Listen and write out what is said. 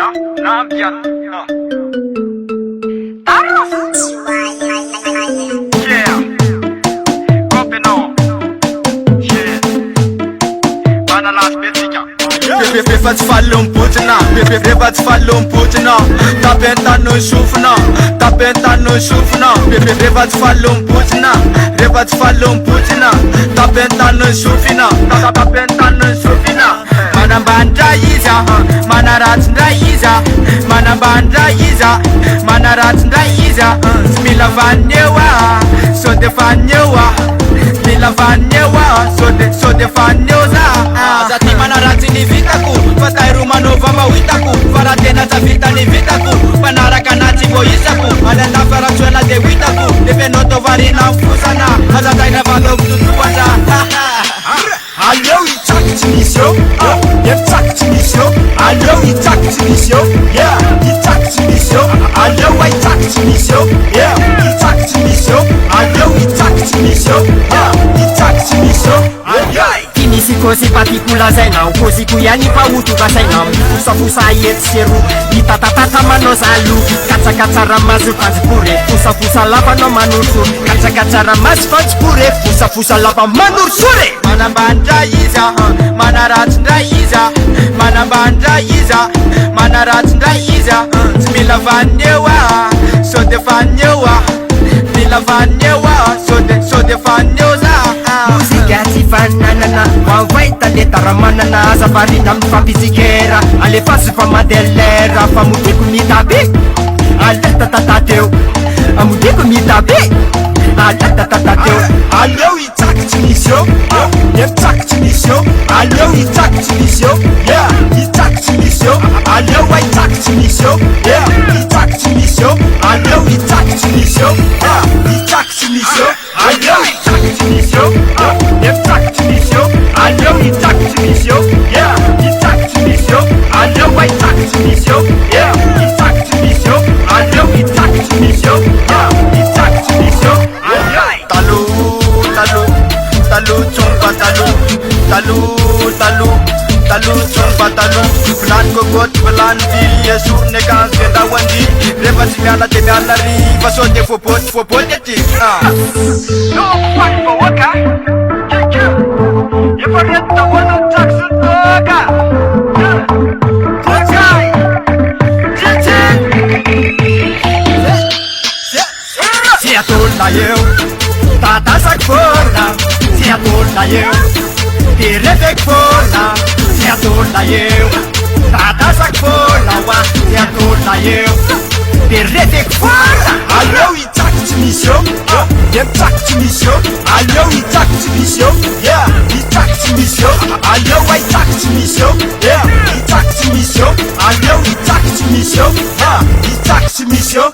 NAMBYANE. Yeah. Copy now. Yeah. Bananas Mitsako. Efa tsy falombotsina, efa tsy falombotsina. Tapentano sofina, tapentano sofina. Efa tsy falombotsina, efa tsy falombotsina. Tapentano sofina, tapentano sofina. Manambandra iza, manaratsindra iza, manambandra iza, manaratsindra iza. Tsy mila vaneoa, sode faneoa. Mila vaneoa, sode faneoza. Zati manaratsy ny vitako, fa tairo manova mahitako. Fa raha tena tsy vita ny vitako, mpanaraka anazy vo isako. Anana faratsoela de hitako, de fenao tovarina fosana. Azataina valoko totoatra. Aleo hitsakotsy misy eo, efitsakotsy misy eo. Aleo hitsakotsy misy eo, hitsakotsy misy eo. Aleo hitsakotsy misy eo, hitsakotsy misy eo. Aleo hitsakotsy misy eo, hitsakotsy misy eo. Misy kozy patipolazaina koziko ihany pautovasaina mifosafosa etsero hitatatata manao zalo katsakatsara maso fanjipore fosafosa lava anao manorso katsakatsara maso fanjipore fosafosa lava manorsore. Manambandra iza, manaratsindra iza, manambandra iza, manaratsindra iza. Tsy mila vaneoa, sode faneoa. Mila vaneoa, sode faneoza. Muzika tsy fananana mavaita le taramanana azavarina amin'ny fampizikera alefa sy fa madelera fa modiko mitabe aletatateo amodiko mitabe aletatateo. Aleo hitsakotsy misy eo, efitsakotsy misy eo. Aleo hitsakotsy misy eo, hitsakotsy misy eo. Aleo hitsakotsy misy eo, hitsakotsy misy eo. Aleo hitsakotsy misy eo, hitsakotsy misy eo. Aleo hitsakotsy misy eo, efitsakotsy misy eo. Aleo hitsakotsy misy eo, hitsakotsy misy eo. Aleo hitsakotsy misy eo, hitsakotsy misy eo. Aleo hitsakotsy misy eo, hitsakotsy misy eo. Talo, talo, talo, tsomba talo, talo, talo, talo, tsomba talo. Vilany kokoty, vilany vily, yeso nekazo kendawandi. Refa tsy miala de miala riva, sode foboty aty. No fuck for what guy? If I get the one on Jackson Burger. Se atolona eo tatasaky foana, se atolona eo de reveky foana. Se atolona eo tatasaky foana wa, se atolona eo de reveky foana. Aleo hitsakotsy misy eo, efitsakotsy misy eo. Aleo hitsakotsy misy eo, hitsakotsy misy eo. Aleo hitsakotsy misy eo, hitsakotsy misy eo. Aleo hitsakotsy misy eo, hitsakotsy misy eo.